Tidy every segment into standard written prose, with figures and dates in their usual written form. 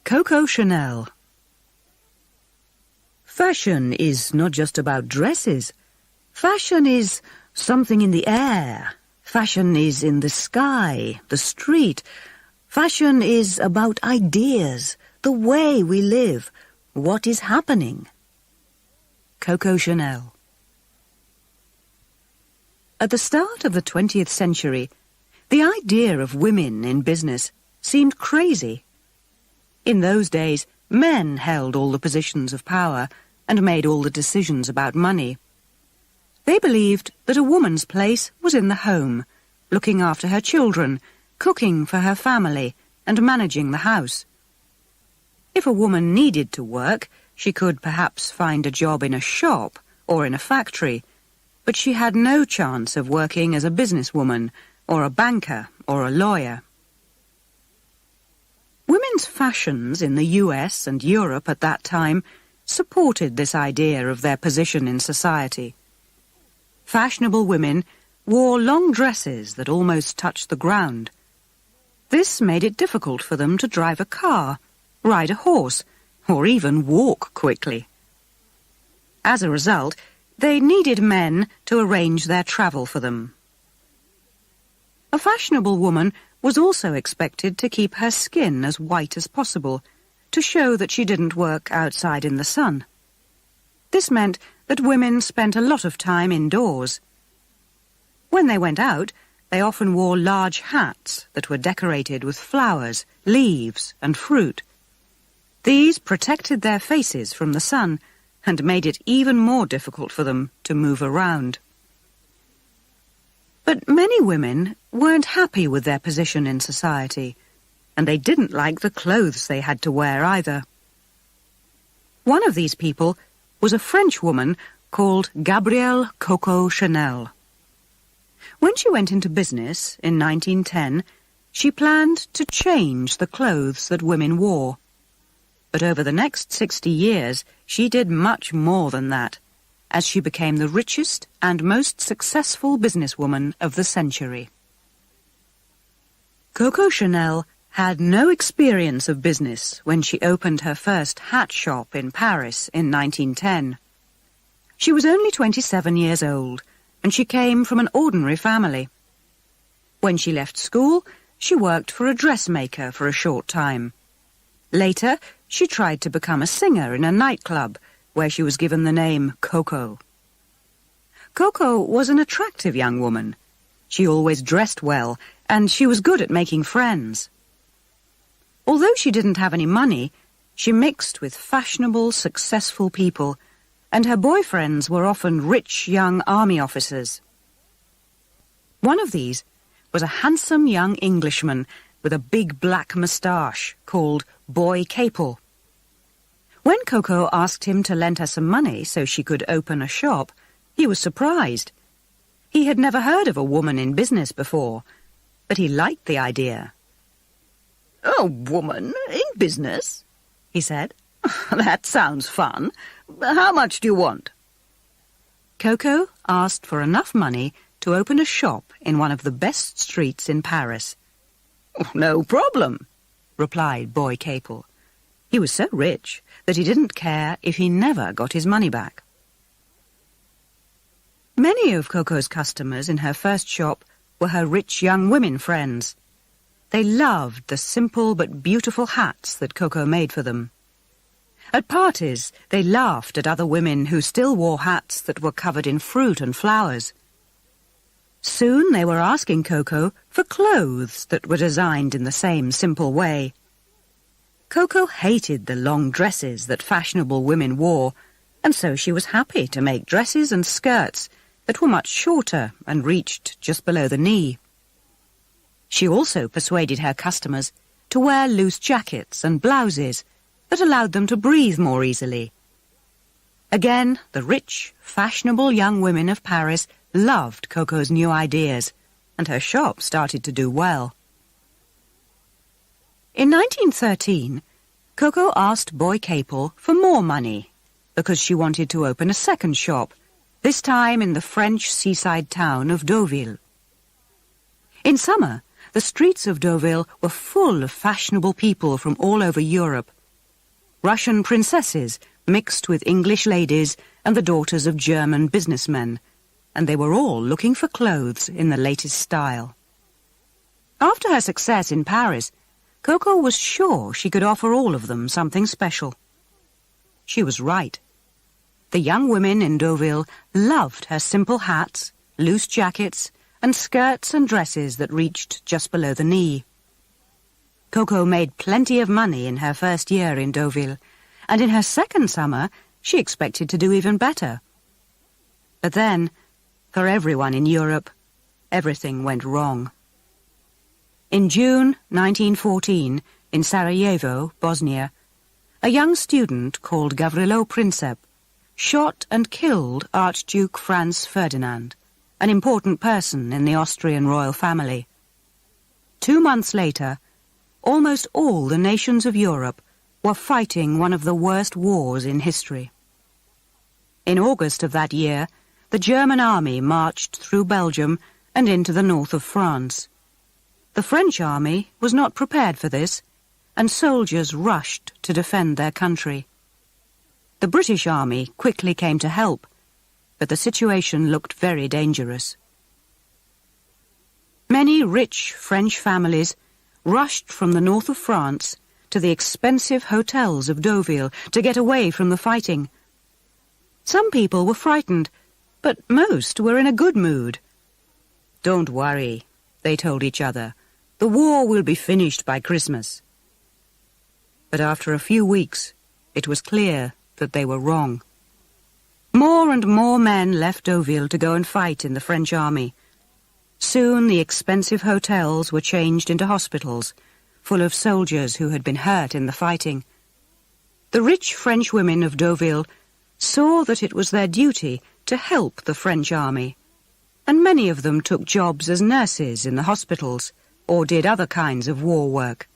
Coco Chanel. Fashion is not just about dresses. Fashion is something in the air. Fashion is in the sky, the street. Fashion is about ideas, the way we live, what is happening. Coco Chanel. At the start of the 20th century, the idea of women in business seemed crazy. In those days, men held all the positions of power and made all the decisions about money. They believed that a woman's place was in the home, looking after her children, cooking for her family, and managing the house. If a woman needed to work, she could perhaps find a job in a shop or in a factory, but she had no chance of working as a businesswoman or a banker or a lawyer. Women's fashions in the US and Europe at that time supported this idea of their position in society. Fashionable women wore long dresses that almost touched the ground. This made it difficult for them to drive a car, ride a horse, or even walk quickly. As a result, they needed men to arrange their travel for them. A fashionable woman was also expected to keep her skin as white as possible, to show that she didn't work outside in the sun. This meant that women spent a lot of time indoors. When they went out, they often wore large hats that were decorated with flowers, leaves, and fruit. These protected their faces from the sun and made it even more difficult for them to move around. But many women weren't happy with their position in society, and they didn't like the clothes they had to wear either. One of these people was a French woman called Gabrielle Coco Chanel. When she went into business in 1910, she planned to change the clothes that women wore. But over the next 60 years, she did much more than that, as she became the richest and most successful businesswoman of the century. Coco Chanel had no experience of business when she opened her first hat shop in Paris in 1910. She was only 27 years old, and she came from an ordinary family. When she left school, she worked for a dressmaker for a short time. Later, she tried to become a singer in a nightclub, where she was given the name Coco. Coco was an attractive young woman. She always dressed well, and she was good at making friends. Although she didn't have any money, she mixed with fashionable, successful people, and her boyfriends were often rich young army officers. One of these was a handsome young Englishman with a big black moustache called Boy Capel. When Coco asked him to lend her some money so she could open a shop, he was surprised. He had never heard of a woman in business before, but he liked the idea. "A woman in business?" he said. "That sounds fun. How much do you want?" Coco asked for enough money to open a shop in one of the best streets in Paris. "No problem," replied Boy Capel. He was so rich that he didn't care if he never got his money back. Many of Coco's customers in her first shop were her rich young women friends. They loved the simple but beautiful hats that Coco made for them. At parties, they laughed at other women who still wore hats that were covered in fruit and flowers. Soon they were asking Coco for clothes that were designed in the same simple way. Coco hated the long dresses that fashionable women wore, and so she was happy to make dresses and skirts that were much shorter and reached just below the knee. She also persuaded her customers to wear loose jackets and blouses that allowed them to breathe more easily. Again, the rich, fashionable young women of Paris loved Coco's new ideas, and her shop started to do well. In 1913, Coco asked Boy Capel for more money because she wanted to open a second shop, this time in the French seaside town of Deauville. In summer, the streets of Deauville were full of fashionable people from all over Europe, Russian princesses mixed with English ladies and the daughters of German businessmen, and they were all looking for clothes in the latest style. After her success in Paris, Coco was sure she could offer all of them something special. She was right. The young women in Deauville loved her simple hats, loose jackets, and skirts and dresses that reached just below the knee. Coco made plenty of money in her first year in Deauville, and in her second summer she expected to do even better. But then, for everyone in Europe, everything went wrong. In June 1914, in Sarajevo, Bosnia, a young student called Gavrilo Princip shot and killed Archduke Franz Ferdinand, an important person in the Austrian royal family. 2 months later, almost all the nations of Europe were fighting one of the worst wars in history. In August of that year, the German army marched through Belgium and into the north of France. The French army was not prepared for this, and soldiers rushed to defend their country. The British army quickly came to help, but the situation looked very dangerous. Many rich French families rushed from the north of France to the expensive hotels of Deauville to get away from the fighting. Some people were frightened, but most were in a good mood. "Don't worry," they told each other. "The war will be finished by Christmas." But after a few weeks, it was clear that they were wrong. More and more men left Deauville to go and fight in the French army. Soon the expensive hotels were changed into hospitals, full of soldiers who had been hurt in the fighting. The rich French women of Deauville saw that it was their duty to help the French army, and many of them took jobs as nurses in the hospitals or did other kinds of war work.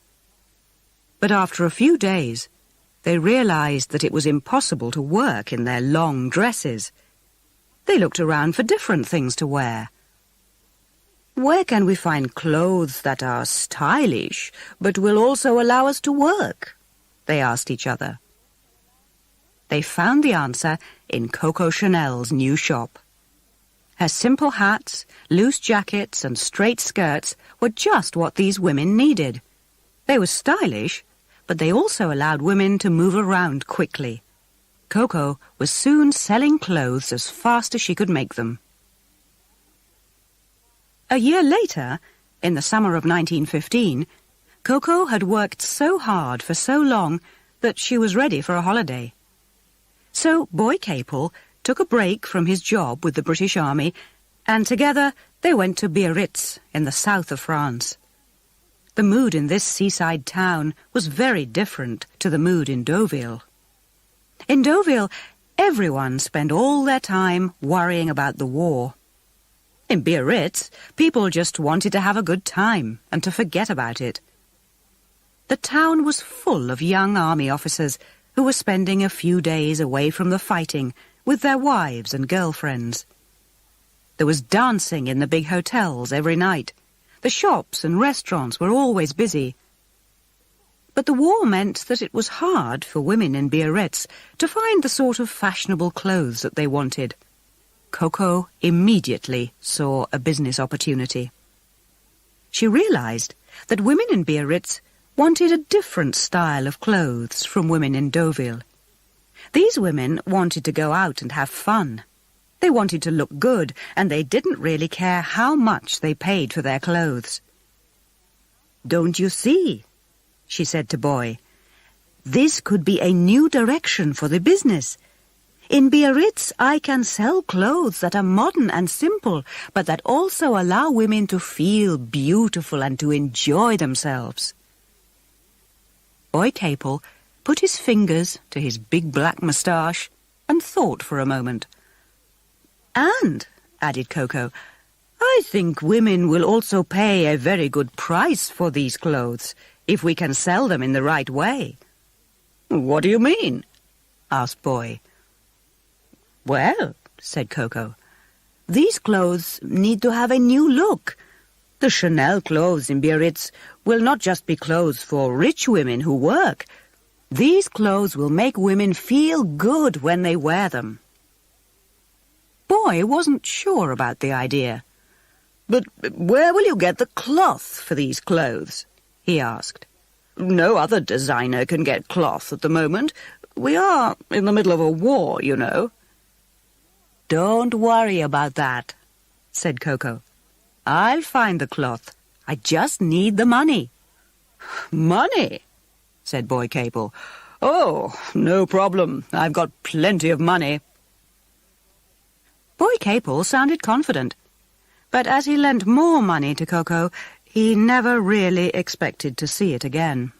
But after a few days, they realized that it was impossible to work in their long dresses. They looked around for different things to wear. "Where can we find clothes that are stylish, but will also allow us to work?" they asked each other. They found the answer in Coco Chanel's new shop. Her simple hats, loose jackets, and straight skirts were just what these women needed. They were stylish, but they also allowed women to move around quickly. Coco was soon selling clothes as fast as she could make them. A year later, in the summer of 1915, Coco had worked so hard for so long that she was ready for a holiday. So Boy Capel took a break from his job with the British Army, and together they went to Biarritz in the south of France. The mood in this seaside town was very different to the mood in Deauville. In Deauville, everyone spent all their time worrying about the war. In Biarritz, people just wanted to have a good time and to forget about it. The town was full of young army officers who were spending a few days away from the fighting with their wives and girlfriends. There was dancing in the big hotels every night. The shops and restaurants were always busy. But the war meant that it was hard for women in Biarritz to find the sort of fashionable clothes that they wanted. Coco immediately saw a business opportunity. She realized that women in Biarritz wanted a different style of clothes from women in Deauville. These women wanted to go out and have fun. They wanted to look good, and they didn't really care how much they paid for their clothes. "Don't you see?" she said to Boy. "This could be a new direction for the business. In Biarritz, I can sell clothes that are modern and simple, but that also allow women to feel beautiful and to enjoy themselves." Boy Capel put his fingers to his big black moustache and thought for a moment. "And," added Coco, "I think women will also pay a very good price for these clothes, if we can sell them in the right way." "What do you mean?" asked Boy. "Well," said Coco, "these clothes need to have a new look. The Chanel clothes in Biarritz will not just be clothes for rich women who work. These clothes will make women feel good when they wear them. Boy wasn't sure about the idea. But where will you get the cloth for these clothes? He asked. No other designer can get cloth at the moment. We are in the middle of a war, you know. Don't worry about that, said Coco. I'll find the cloth. I just need the money. Money? Said Boy Capel. Oh, no problem. I've got plenty of money. Boy Capel sounded confident, but as he lent more money to Coco, he never really expected to see it again.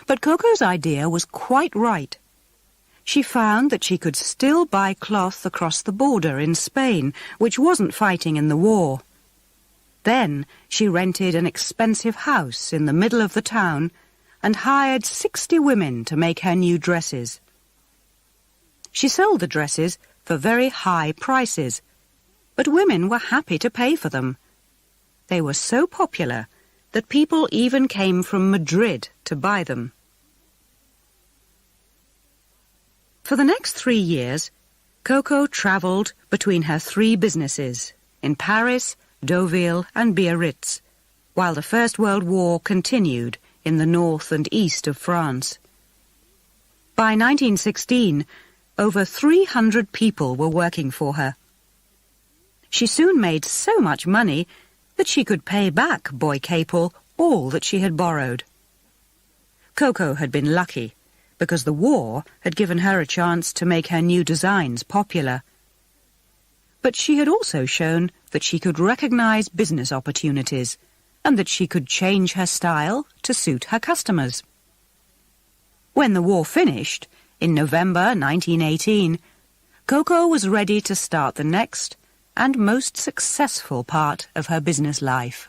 But Coco's idea was quite right. She found that she could still buy cloth across the border in Spain, which wasn't fighting in the war. Then she rented an expensive house in the middle of the town and hired 60 women to make her new dresses. She sold the dresses for very high prices, but women were happy to pay for them. They were so popular that people even came from Madrid to buy them. For the next 3 years, Coco travelled between her 3 businesses in Paris, Deauville and Biarritz, while the First World War continued in the north and east of France. By 1916, over 300 people were working for her. She soon made so much money that she could pay back Boy Capel all that she had borrowed. Coco had been lucky, because the war had given her a chance to make her new designs popular. But she had also shown that she could recognize business opportunities and that she could change her style to suit her customers. When the war finished, in November 1918, Coco was ready to start the next and most successful part of her business life.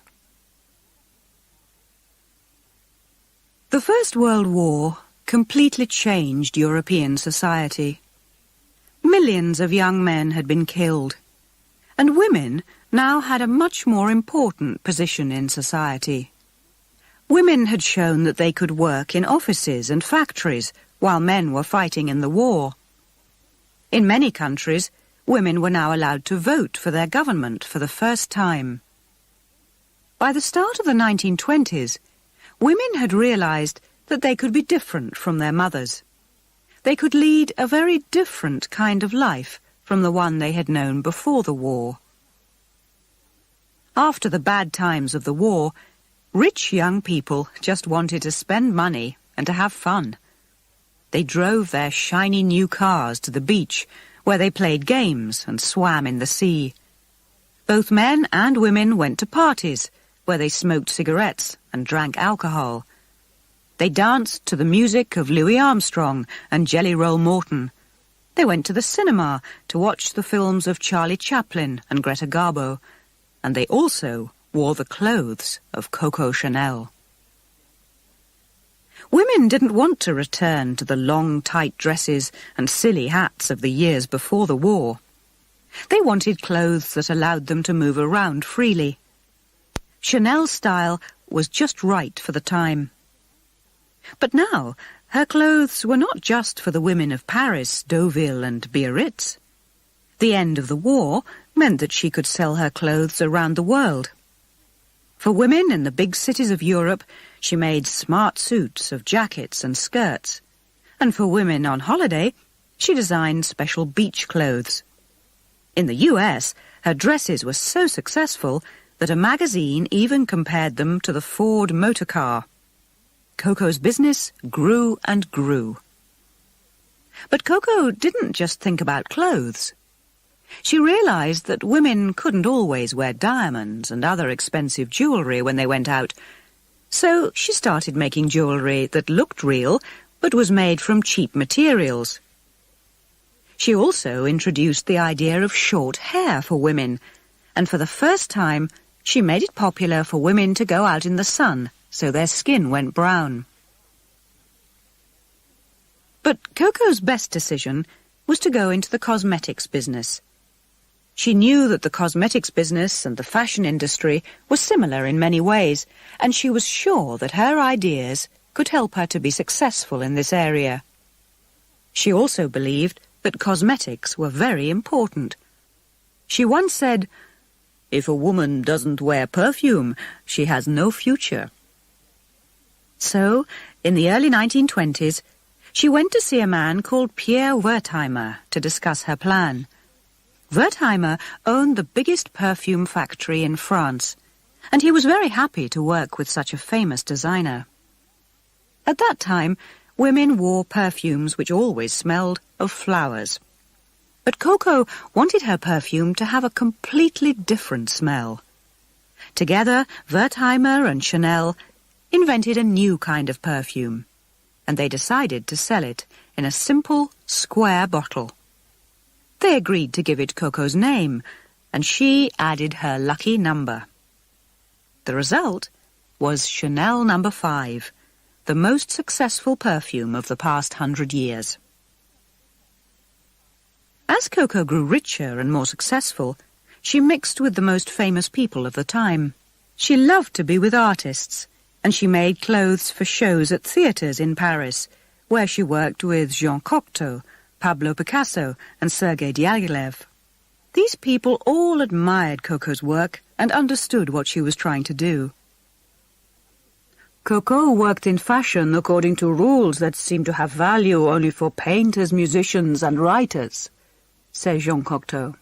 The First World War completely changed European society. Millions of young men had been killed, and women now had a much more important position in society. Women had shown that they could work in offices and factories while men were fighting in the war. In many countries, women were now allowed to vote for their government for the first time. By the start of the 1920s, women had realized that they could be different from their mothers. They could lead a very different kind of life from the one they had known before the war. After the bad times of the war, rich young people just wanted to spend money and to have fun. They drove their shiny new cars to the beach, where they played games and swam in the sea. Both men and women went to parties, where they smoked cigarettes and drank alcohol. They danced to the music of Louis Armstrong and Jelly Roll Morton. They went to the cinema to watch the films of Charlie Chaplin and Greta Garbo, and they also wore the clothes of Coco Chanel. Women didn't want to return to the long, tight dresses and silly hats of the years before the war. They wanted clothes that allowed them to move around freely. Chanel's style was just right for the time. But now, her clothes were not just for the women of Paris, Deauville and Biarritz. The end of the war meant that she could sell her clothes around the world. For women in the big cities of Europe, she made smart suits of jackets and skirts. And for women on holiday, she designed special beach clothes. In the US, her dresses were so successful that a magazine even compared them to the Ford motor car. Coco's business grew and grew. But Coco didn't just think about clothes. She realized that women couldn't always wear diamonds and other expensive jewelry when they went out, so she started making jewelry that looked real but was made from cheap materials. She also introduced the idea of short hair for women, and for the first time she made it popular for women to go out in the sun so their skin went brown. But Coco's best decision was to go into the cosmetics business. She knew that the cosmetics business and the fashion industry were similar in many ways, and she was sure that her ideas could help her to be successful in this area. She also believed that cosmetics were very important. She once said, "If a woman doesn't wear perfume, she has no future." So, in the early 1920s, she went to see a man called Pierre Wertheimer to discuss her plan. Wertheimer owned the biggest perfume factory in France, and he was very happy to work with such a famous designer. At that time, women wore perfumes which always smelled of flowers. But Coco wanted her perfume to have a completely different smell. Together, Wertheimer and Chanel invented a new kind of perfume, and they decided to sell it in a simple, square bottle. They agreed to give it Coco's name, and she added her lucky number. The result was Chanel No. 5, the most successful perfume of the past 100 years. As Coco grew richer and more successful, she mixed with the most famous people of the time. She loved to be with artists, and she made clothes for shows at theatres in Paris, where she worked with Jean Cocteau, Pablo Picasso, and Sergei Diaghilev. These people all admired Coco's work and understood what she was trying to do. Coco worked in fashion according to rules that seemed to have value only for painters, musicians, and writers, said Jean Cocteau.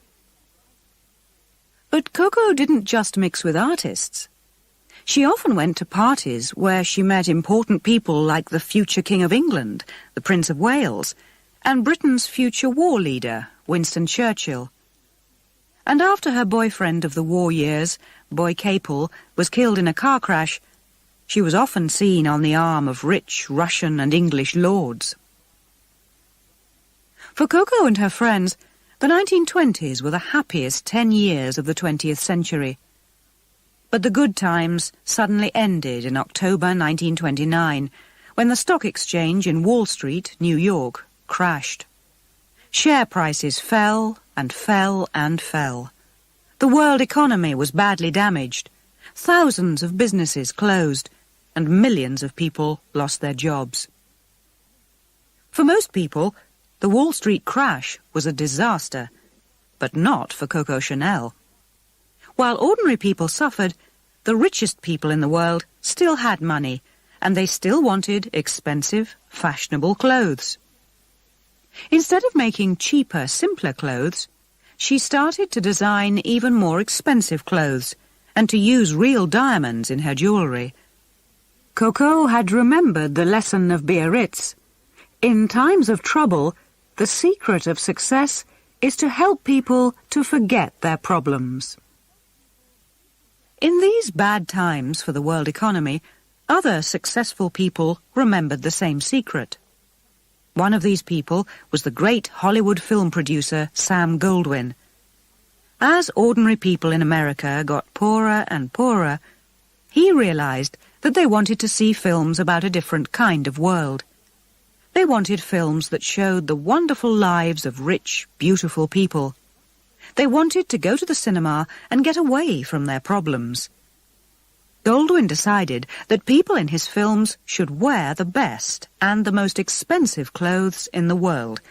But Coco didn't just mix with artists. She often went to parties where she met important people like the future King of England, the Prince of Wales, and Britain's future war leader, Winston Churchill. And after her boyfriend of the war years, Boy Capel, was killed in a car crash, she was often seen on the arm of rich Russian and English lords. For Coco and her friends, the 1920s were the happiest 10 years of the 20th century. But the good times suddenly ended in October 1929, when the stock exchange in Wall Street, New York, crashed. Share prices fell and fell and fell. The world economy was badly damaged. Thousands of businesses closed, and millions of people lost their jobs. For most people, the Wall Street crash was a disaster, but not for Coco Chanel. While ordinary people suffered, the richest people in the world still had money, and they still wanted expensive, fashionable clothes. Instead of making cheaper, simpler clothes, she started to design even more expensive clothes and to use real diamonds in her jewellery. Coco had remembered the lesson of Biarritz. In times of trouble, the secret of success is to help people to forget their problems. In these bad times for the world economy, other successful people remembered the same secret. One of these people was the great Hollywood film producer Sam Goldwyn. As ordinary people in America got poorer and poorer, he realized that they wanted to see films about a different kind of world. They wanted films that showed the wonderful lives of rich, beautiful people. They wanted to go to the cinema and get away from their problems. Goldwyn decided that people in his films should wear the best and the most expensive clothes in the world.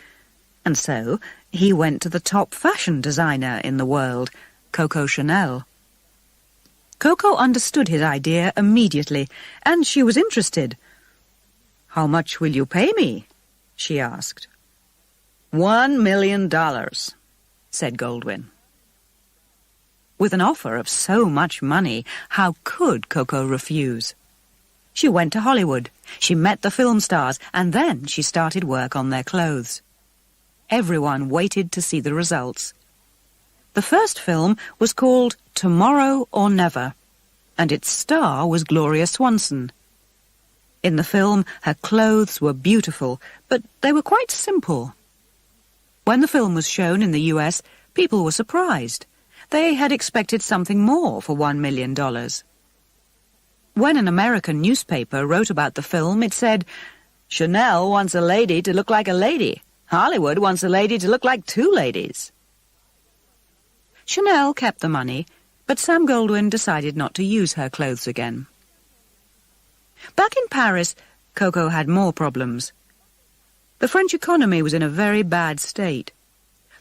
And so he went to the top fashion designer in the world, Coco Chanel. Coco understood his idea immediately, and she was interested. "How much will you pay me?" she asked. $1 million, said Goldwyn. With an offer of so much money, how could Coco refuse? She went to Hollywood, she met the film stars, and then she started work on their clothes. Everyone waited to see the results. The first film was called Tomorrow or Never, and its star was Gloria Swanson. In the film, her clothes were beautiful, but they were quite simple. When the film was shown in the US, people were surprised. They had expected something more for $1 million. When an American newspaper wrote about the film, it said, "Chanel wants a lady to look like a lady. Hollywood wants a lady to look like two ladies." Chanel kept the money, but Sam Goldwyn decided not to use her clothes again. Back in Paris, Coco had more problems. The French economy was in a very bad state.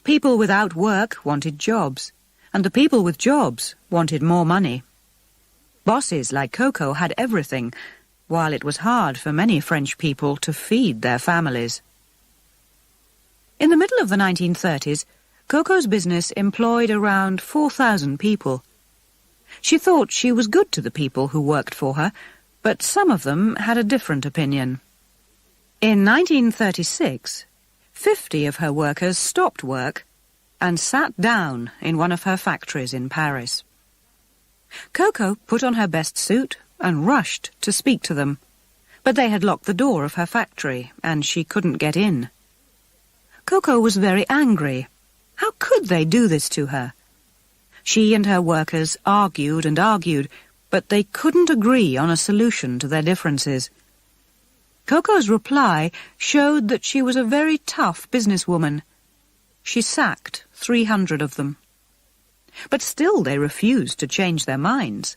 People without work wanted jobs, and the people with jobs wanted more money. Bosses like Coco had everything, while it was hard for many French people to feed their families. In the middle of the 1930s, Coco's business employed around 4,000 people. She thought she was good to the people who worked for her, but some of them had a different opinion. In 1936, 50 of her workers stopped work and sat down in one of her factories in Paris. Coco put on her best suit and rushed to speak to them, but they had locked the door of her factory and she couldn't get in. Coco was very angry. How could they do this to her? She and her workers argued and argued, but they couldn't agree on a solution to their differences. Coco's reply showed that she was a very tough businesswoman. She sacked 300 of them. But still they refused to change their minds.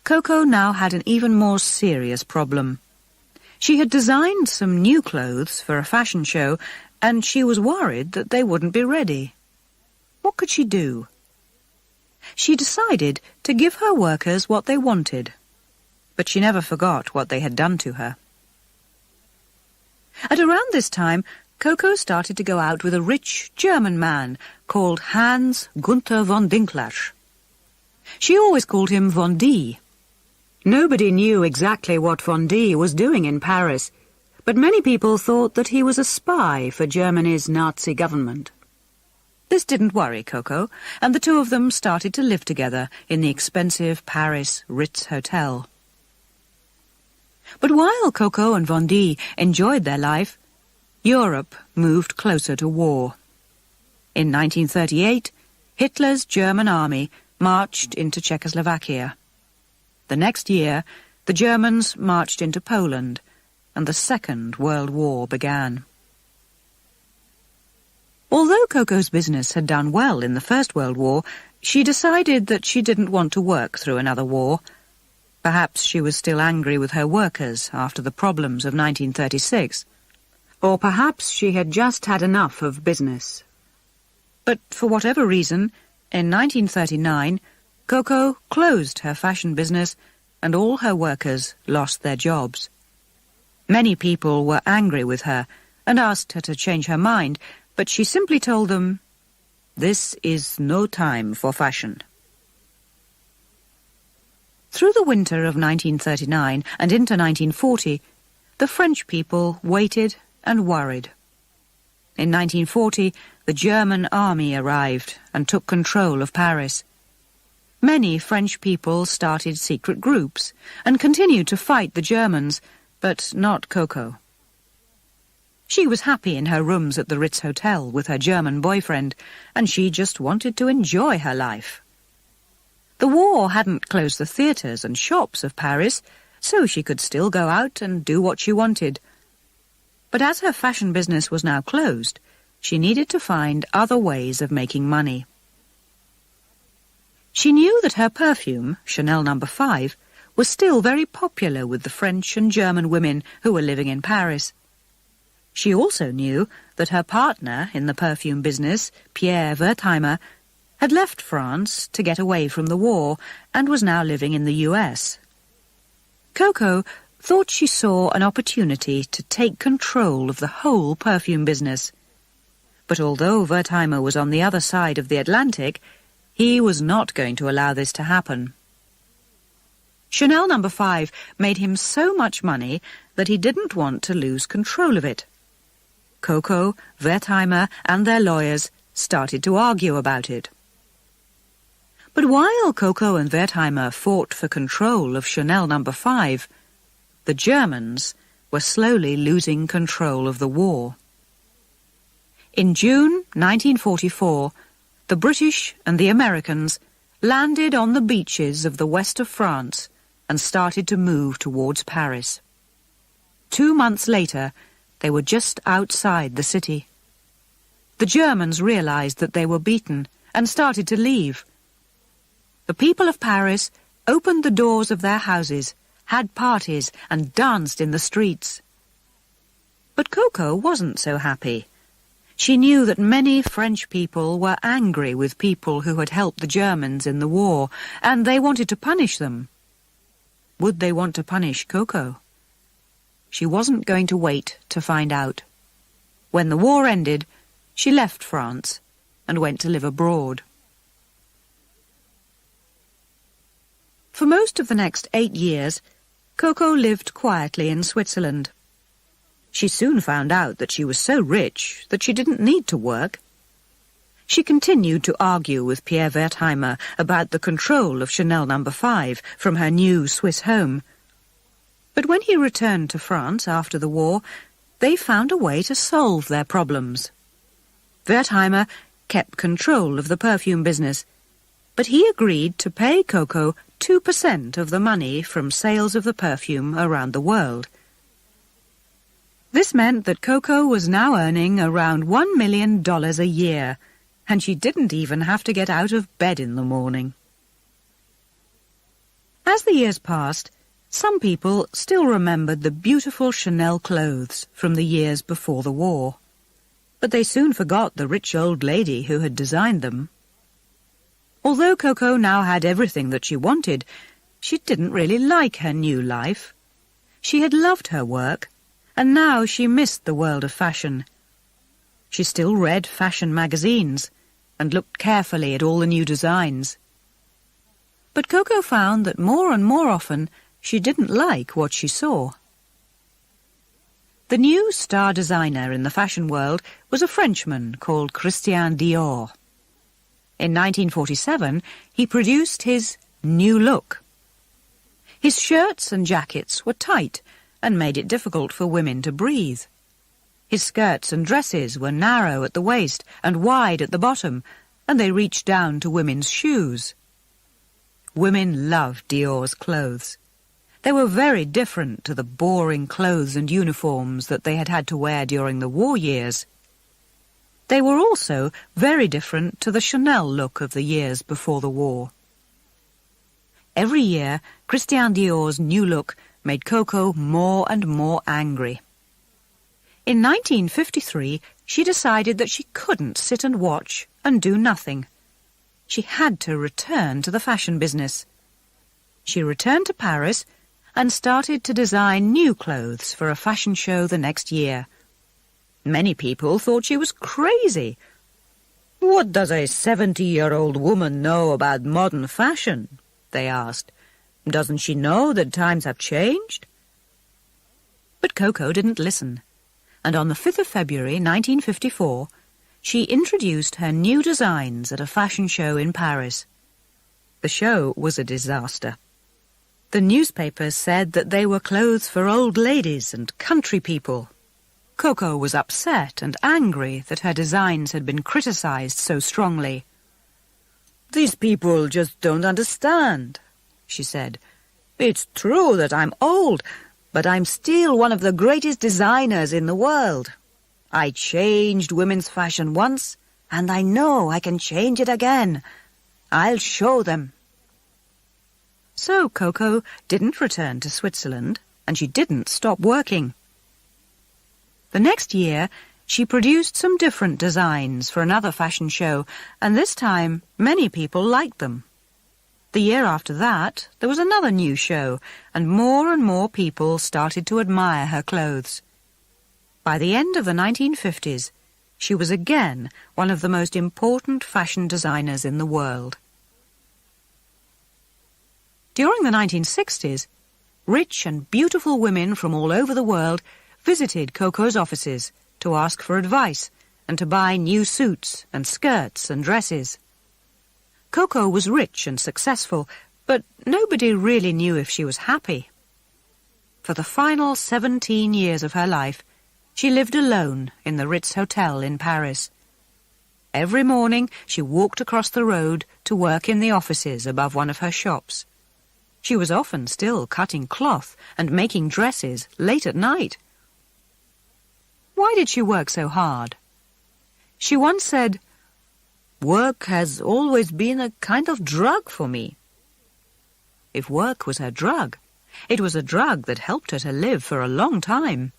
Coco now had an even more serious problem. She had designed some new clothes for a fashion show, and she was worried that they wouldn't be ready. What could she do? She decided to give her workers what they wanted, but she never forgot what they had done to her. At around this time, Coco started to go out with a rich German man called Hans Gunther von Dinklage. She always called him Von D. Nobody knew exactly what Von D was doing in Paris, but many people thought that he was a spy for Germany's Nazi government. This didn't worry Coco, and the two of them started to live together in the expensive Paris Ritz Hotel. But while Coco and Von D enjoyed their life, Europe moved closer to war. In 1938, Hitler's German army marched into Czechoslovakia. The next year, the Germans marched into Poland, and the Second World War began. Although Coco's business had done well in the First World War, she decided that she didn't want to work through another war. Perhaps she was still angry with her workers after the problems of 1936. Or perhaps she had just had enough of business. But for whatever reason, in 1939, Coco closed her fashion business and all her workers lost their jobs. Many people were angry with her and asked her to change her mind, but she simply told them, "This is no time for fashion." Through the winter of 1939 and into 1940, the French people waited and worried. In 1940, the German army arrived and took control of Paris. Many French people started secret groups and continued to fight the Germans, but not Coco. She was happy in her rooms at the Ritz Hotel with her German boyfriend, and she just wanted to enjoy her life. The war hadn't closed the theatres and shops of Paris, so she could still go out and do what she wanted. But as her fashion business was now closed, she needed to find other ways of making money. She knew that her perfume, Chanel No. 5, was still very popular with the French and German women who were living in Paris. She also knew that her partner in the perfume business, Pierre Wertheimer, had left France to get away from the war and was now living in the US. Coco thought she saw an opportunity to take control of the whole perfume business. But although Wertheimer was on the other side of the Atlantic, he was not going to allow this to happen. Chanel No. 5 made him so much money that he didn't want to lose control of it. Coco, Wertheimer, and their lawyers started to argue about it. But while Coco and Wertheimer fought for control of Chanel No. 5, the Germans were slowly losing control of the war. In June 1944, the British and the Americans landed on the beaches of the west of France and started to move towards Paris. 2 months later, they were just outside the city. The Germans realized that they were beaten and started to leave. The people of Paris opened the doors of their houses had parties and danced in the streets. But Coco wasn't so happy. She knew that many French people were angry with people who had helped the Germans in the war, and they wanted to punish them. Would they want to punish Coco? She wasn't going to wait to find out. When the war ended, she left France and went to live abroad. For most of the next 8 years, Coco lived quietly in Switzerland. She soon found out that she was so rich that she didn't need to work. She continued to argue with Pierre Wertheimer about the control of Chanel No. 5 from her new Swiss home. But when he returned to France after the war, they found a way to solve their problems. Wertheimer kept control of the perfume business, but he agreed to pay Coco 2% of the money from sales of the perfume around the world. This meant that Coco was now earning around $1 million a year, and she didn't even have to get out of bed in the morning. As the years passed, some people still remembered the beautiful Chanel clothes from the years before the war, but they soon forgot the rich old lady who had designed them. Although Coco now had everything that she wanted, she didn't really like her new life. She had loved her work, and now she missed the world of fashion. She still read fashion magazines and looked carefully at all the new designs. But Coco found that more and more often she didn't like what she saw. The new star designer in the fashion world was a Frenchman called Christian Dior. In 1947, he produced his new look. His shirts and jackets were tight and made it difficult for women to breathe. His skirts and dresses were narrow at the waist and wide at the bottom, and they reached down to women's shoes. Women loved Dior's clothes. They were very different to the boring clothes and uniforms that they had had to wear during the war years. They were also very different to the Chanel look of the years before the war. Every year, Christian Dior's new look made Coco more and more angry. In 1953, she decided that she couldn't sit and watch and do nothing. She had to return to the fashion business. She returned to Paris and started to design new clothes for a fashion show the next year. Many people thought she was crazy. "What does a 70-year-old woman know about modern fashion?" they asked. "Doesn't she know that times have changed?" But Coco didn't listen, and on the 5th of February 1954, she introduced her new designs at a fashion show in Paris. The show was a disaster. The newspapers said that they were clothes for old ladies and country people. Coco was upset and angry that her designs had been criticized so strongly. "These people just don't understand," she said. "It's true that I'm old, but I'm still one of the greatest designers in the world. I changed women's fashion once, and I know I can change it again. I'll show them." So Coco didn't return to Switzerland, and she didn't stop working. The next year, she produced some different designs for another fashion show, and this time many people liked them. The year after that, there was another new show, and more people started to admire her clothes. By the end of the 1950s, she was again one of the most important fashion designers in the world. During the 1960s, rich and beautiful women from all over the world visited Coco's offices to ask for advice and to buy new suits and skirts and dresses. Coco was rich and successful, but nobody really knew if she was happy. For the final 17 years of her life, she lived alone in the Ritz Hotel in Paris. Every morning she walked across the road to work in the offices above one of her shops. She was often still cutting cloth and making dresses late at night. Why did she work so hard? She once said, "Work has always been a kind of drug for me." If work was her drug, It was a drug that helped her to live for a long time.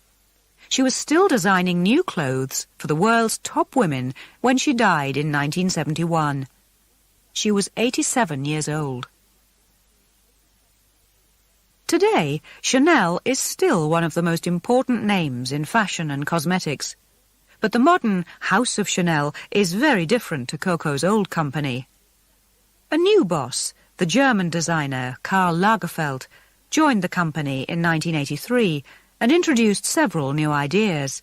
She was still designing new clothes for the world's top women when she died in 1971. She was 87 years old. Today, Chanel is still one of the most important names in fashion and cosmetics. But the modern House of Chanel is very different to Coco's old company. A new boss, the German designer Karl Lagerfeld, joined the company in 1983 and introduced several new ideas.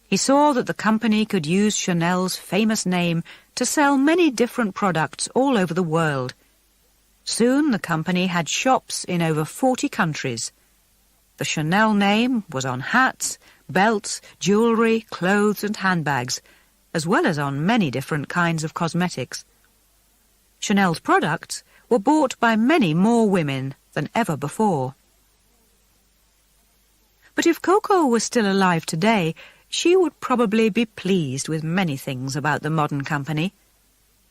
He saw that the company could use Chanel's famous name to sell many different products all over the world. Soon the company had shops in over 40 countries. The Chanel name was on hats, belts, jewellery, clothes and handbags, as well as on many different kinds of cosmetics. Chanel's products were bought by many more women than ever before. But if Coco was still alive today, she would probably be pleased with many things about the modern company.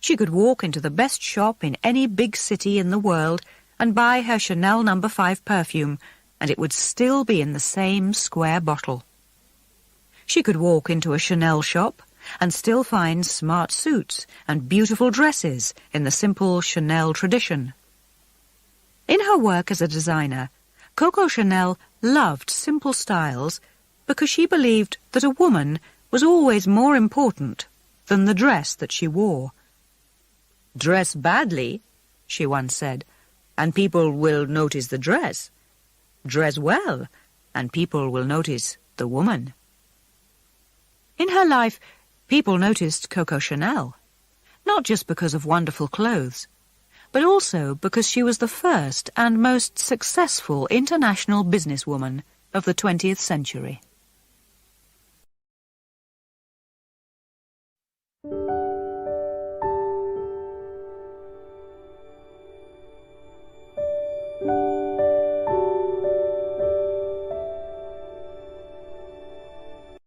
She could walk into the best shop in any big city in the world and buy her Chanel No. 5 perfume, and it would still be in the same square bottle. She could walk into a Chanel shop and still find smart suits and beautiful dresses in the simple Chanel tradition. In her work as a designer, Coco Chanel loved simple styles because she believed that a woman was always more important than the dress that she wore. "Dress badly," she once said, "and people will notice the dress. Dress well, and people will notice the woman." In her life, people noticed Coco Chanel, not just because of wonderful clothes, but also because she was the first and most successful international businesswoman of the 20th century.